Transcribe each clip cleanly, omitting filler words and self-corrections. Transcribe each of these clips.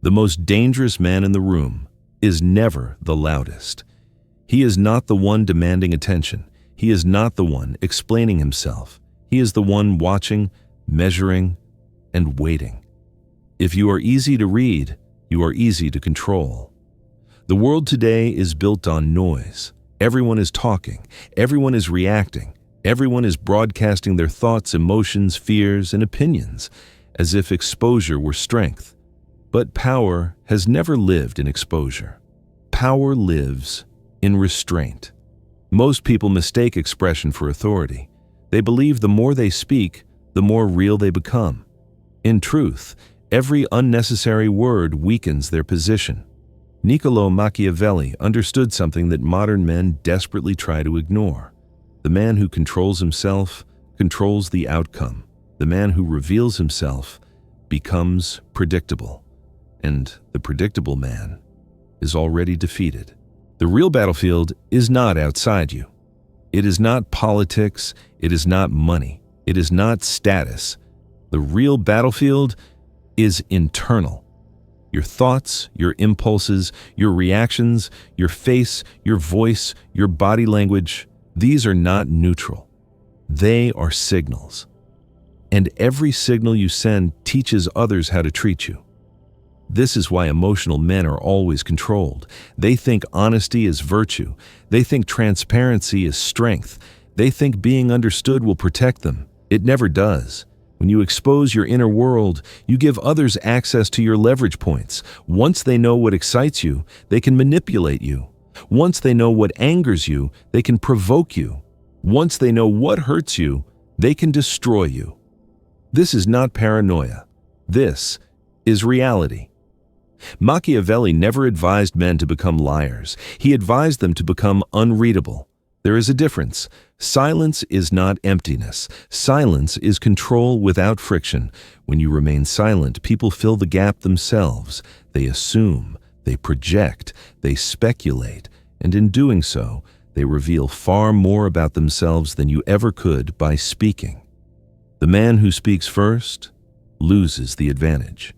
The most dangerous man in the room is never the loudest. He is not the one demanding attention. He is not the one explaining himself. He is the one watching, measuring, and waiting. If you are easy to read, you are easy to control. The world today is built on noise. Everyone is talking. Everyone is reacting. Everyone is broadcasting their thoughts, emotions, fears, and opinions, as if exposure were strength. But power has never lived in exposure. Power lives in restraint. Most people mistake expression for authority. They believe the more they speak, the more real they become. In truth, every unnecessary word weakens their position. Niccolò Machiavelli understood something that modern men desperately try to ignore. The man who controls himself controls the outcome. The man who reveals himself becomes predictable. And the predictable man is already defeated. The real battlefield is not outside you. It is not politics. It is not money. It is not status. The real battlefield is internal. Your thoughts, your impulses, your reactions, your face, your voice, your body language, these are not neutral. They are signals. And every signal you send teaches others how to treat you. This is why emotional men are always controlled. They think honesty is virtue. They think transparency is strength. They think being understood will protect them. It never does. When you expose your inner world, you give others access to your leverage points. Once they know what excites you, they can manipulate you. Once they know what angers you, they can provoke you. Once they know what hurts you, they can destroy you. This is not paranoia. This is reality. Machiavelli never advised men to become liars. He advised them to become unreadable. There is a difference. Silence is not emptiness. Silence is control without friction. When you remain silent, people fill the gap themselves. They assume, they project, they speculate, and in doing so, they reveal far more about themselves than you ever could by speaking. The man who speaks first loses the advantage.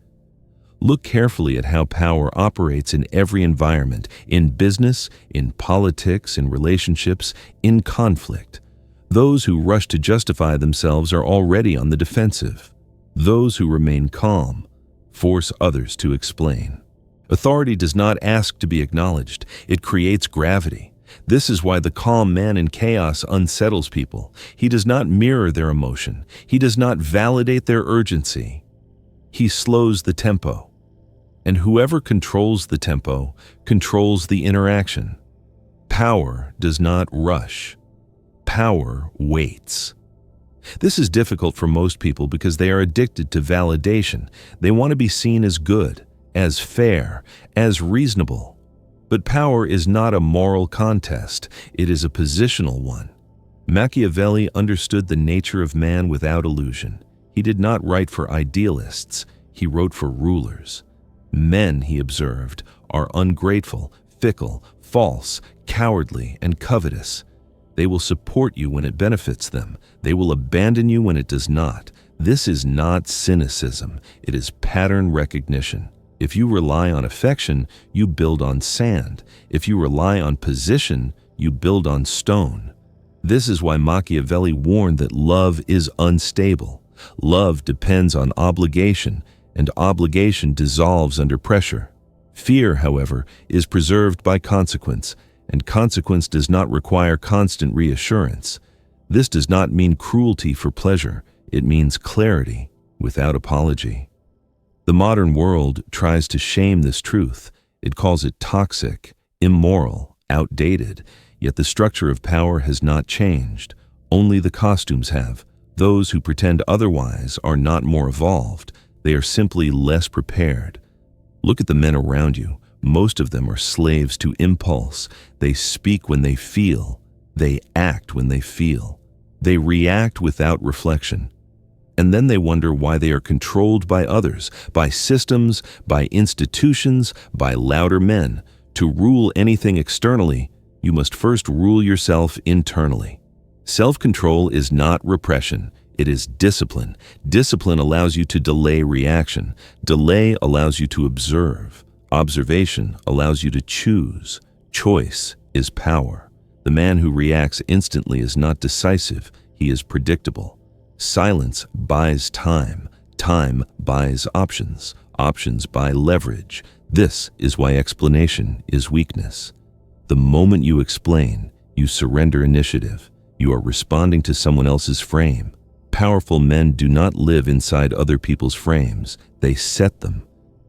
Look carefully at how power operates in every environment, in business, in politics, in relationships, in conflict. Those who rush to justify themselves are already on the defensive. Those who remain calm force others to explain. Authority does not ask to be acknowledged. It creates gravity. This is why the calm man in chaos unsettles people. He does not mirror their emotion. He does not validate their urgency. He slows the tempo. And whoever controls the tempo controls the interaction. Power does not rush. Power waits. This is difficult for most people because they are addicted to validation. They want to be seen as good, as fair, as reasonable. But power is not a moral contest. It is a positional one. Machiavelli understood the nature of man without illusion. He did not write for idealists. He wrote for rulers. Men, he observed, are ungrateful, fickle, false, cowardly, and covetous. They will support you when it benefits them. They will abandon you when it does not. This is not cynicism. It is pattern recognition. If you rely on affection, you build on sand. If you rely on position, you build on stone. This is why Machiavelli warned that love is unstable. Love depends on obligation, and obligation dissolves under pressure. Fear, however, is preserved by consequence, and consequence does not require constant reassurance. This does not mean cruelty for pleasure. It means clarity without apology. The modern world tries to shame this truth. It calls it toxic, immoral, outdated, yet the structure of power has not changed. Only the costumes have. Those who pretend otherwise are not more evolved. They are simply less prepared. Look at the men around you. Most of them are slaves to impulse. They speak when they feel. They act when they feel. They react without reflection. And then they wonder why they are controlled by others, by systems, by institutions, by louder men. To rule anything externally, you must first rule yourself internally. Self-control is not repression. It is discipline. Discipline allows you to delay reaction. Delay allows you to observe. Observation allows you to choose. Choice is power. The man who reacts instantly is not decisive, he is predictable. Silence buys time. Time buys options. Options buy leverage. This is why explanation is weakness. The moment you explain, you surrender initiative. You are responding to someone else's frame. Powerful men do not live inside other people's frames. They set them.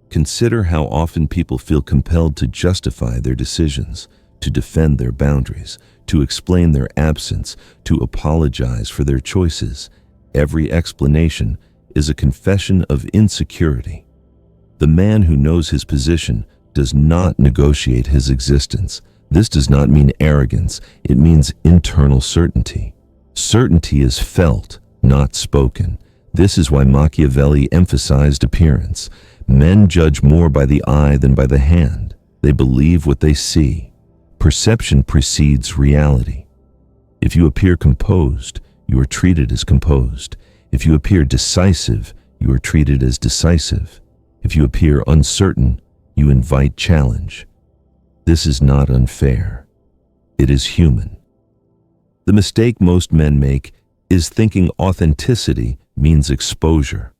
Consider how often people feel compelled to justify their decisions, to defend their boundaries, to explain their absence, to apologize for their choices. Every explanation is a confession of insecurity. The man who knows his position does not negotiate his existence. This does not mean arrogance. It means internal certainty. Certainty is felt, not spoken. This is why Machiavelli emphasized appearance. Men judge more by the eye than by the hand. They believe what they see. Perception precedes reality. If you appear composed, you are treated as composed. If you appear decisive, you are treated as decisive. If you appear uncertain, you invite challenge. This is not unfair. It is human. The mistake most men make is thinking authenticity means exposure.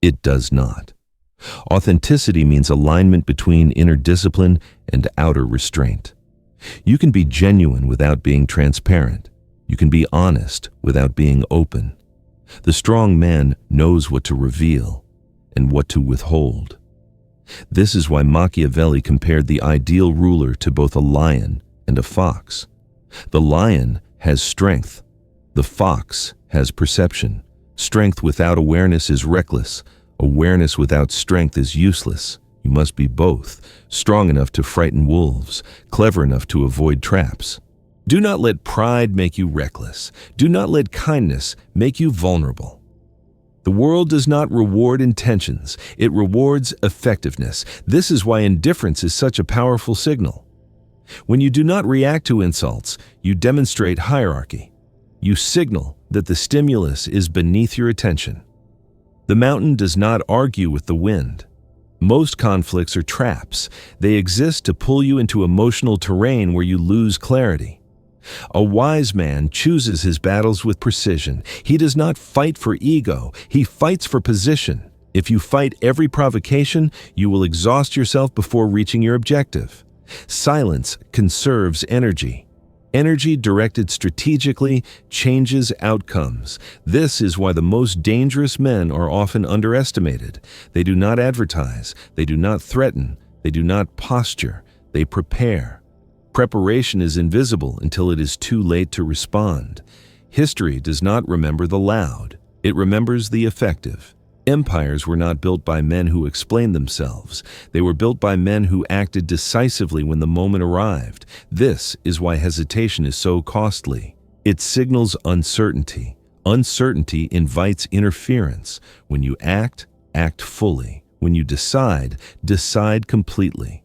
It does not. Authenticity means alignment between inner discipline and outer restraint. You can be genuine without being transparent. You can be honest without being open. The strong man knows what to reveal and what to withhold. This is why Machiavelli compared the ideal ruler to both a lion and a fox. The lion has strength. The fox has perception. Strength without awareness is reckless. Awareness without strength is useless. You must be both, strong enough to frighten wolves, clever enough to avoid traps. Do not let pride make you reckless. Do not let kindness make you vulnerable. The world does not reward intentions, it rewards effectiveness. This is why indifference is such a powerful signal. When you do not react to insults, you demonstrate hierarchy. You signal that the stimulus is beneath your attention. The mountain does not argue with the wind. Most conflicts are traps. They exist to pull you into emotional terrain where you lose clarity. A wise man chooses his battles with precision. He does not fight for ego, he fights for position. If you fight every provocation, you will exhaust yourself before reaching your objective. Silence conserves energy. Energy directed strategically changes outcomes. This is why the most dangerous men are often underestimated. They do not advertise, they do not threaten, they do not posture, they prepare. Preparation is invisible until it is too late to respond. History does not remember the loud, it remembers the effective. Empires were not built by men who explained themselves. They were built by men who acted decisively when the moment arrived. This is why hesitation is so costly. It signals uncertainty. Uncertainty invites interference. When you act, act fully. When you decide, decide completely.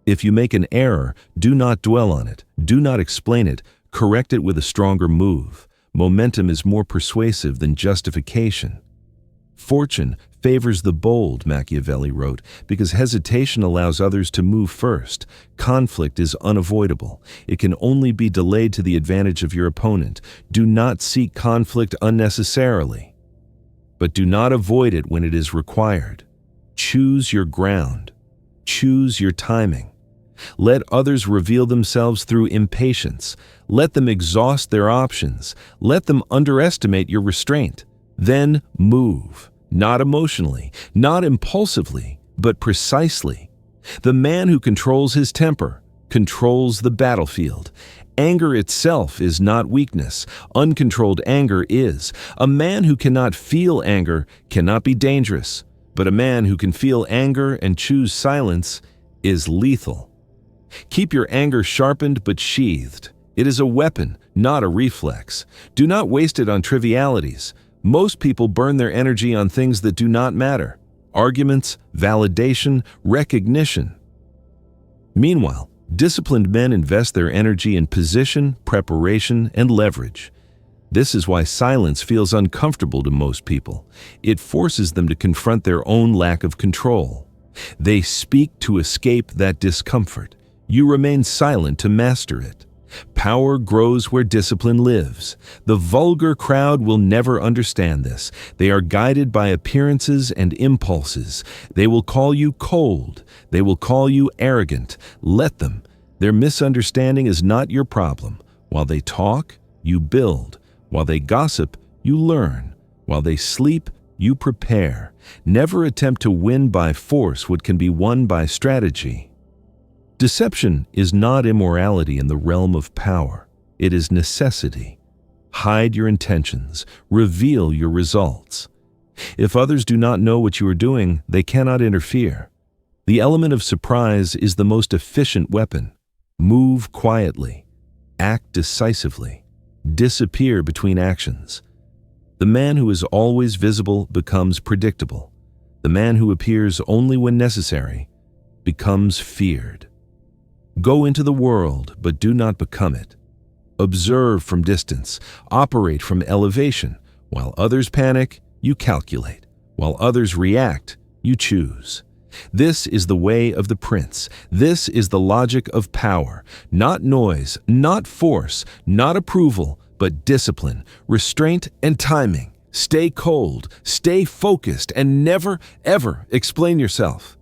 If you make an error, do not dwell on it. Do not explain it. Correct it with a stronger move. Momentum is more persuasive than justification. Fortune favors the bold, Machiavelli wrote, because hesitation allows others to move first. Conflict is unavoidable. It can only be delayed to the advantage of your opponent. Do not seek conflict unnecessarily, but do not avoid it when it is required. Choose your ground. Choose your timing. Let others reveal themselves through impatience. Let them exhaust their options. Let them underestimate your restraint. Then move, not emotionally, not impulsively, but precisely. The man who controls his temper controls the battlefield. Anger itself is not weakness. Uncontrolled anger is. A man who cannot feel anger cannot be dangerous, but a man who can feel anger and choose silence is lethal. Keep your anger sharpened but sheathed. It is a weapon, not a reflex. Do not waste it on trivialities. Most people burn their energy on things that do not matter. Arguments, validation, recognition. Meanwhile, disciplined men invest their energy in position, preparation, and leverage. This is why silence feels uncomfortable to most people. It forces them to confront their own lack of control. They speak to escape that discomfort. You remain silent to master it. Power grows where discipline lives. The vulgar crowd will never understand this. They are guided by appearances and impulses. They will call you cold. They will call you arrogant. Let them. Their misunderstanding is not your problem. While they talk, you build. While they gossip, you learn. While they sleep, you prepare. Never attempt to win by force what can be won by strategy. Deception is not immorality in the realm of power. It is necessity. Hide your intentions. Reveal your results. If others do not know what you are doing, they cannot interfere. The element of surprise is the most efficient weapon. Move quietly. Act decisively. Disappear between actions. The man who is always visible becomes predictable. The man who appears only when necessary becomes feared. Go into the world, but do not become it. Observe from distance. Operate from elevation. While others panic, you calculate. While others react, you choose. This is the way of the prince. This is the logic of power. Not noise, not force, not approval, but discipline, restraint, and timing. Stay cold, stay focused, and never, ever explain yourself.